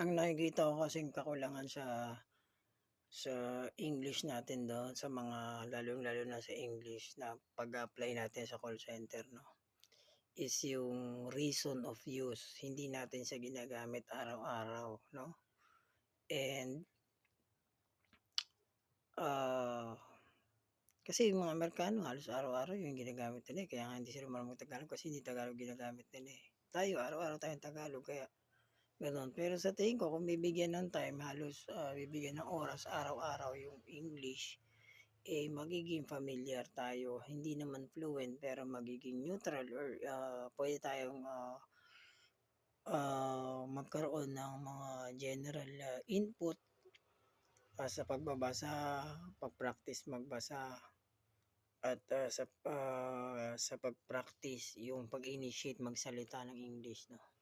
Ang nakikita ko kasing kakulangan sa English natin do'n sa mga lalong-lalo na sa English na pag-a-apply natin sa call center 'no, is yung reason of use. Hindi natin siya ginagamit araw-araw 'no, and, ah, kasi yung mga Amerikano halos araw-araw yun ginagamit nila, eh, kaya nga hindi sila marunong Tagalog kasi hindi Tagalog ginagamit nila, eh. Tayo araw-araw tayong Tagalog kaya gano'n. Pero sa tingin ko kung bibigyan ng time halos, bibigyan ng oras araw-araw yung English, eh, magiging familiar tayo. Hindi naman fluent pero magiging neutral or, puwede tayong, magkaroon ng mga general, input, sa pagbabasa, pag-practice magbasa at, sa pag-practice yung pag-initiate magsalita ng English 'no.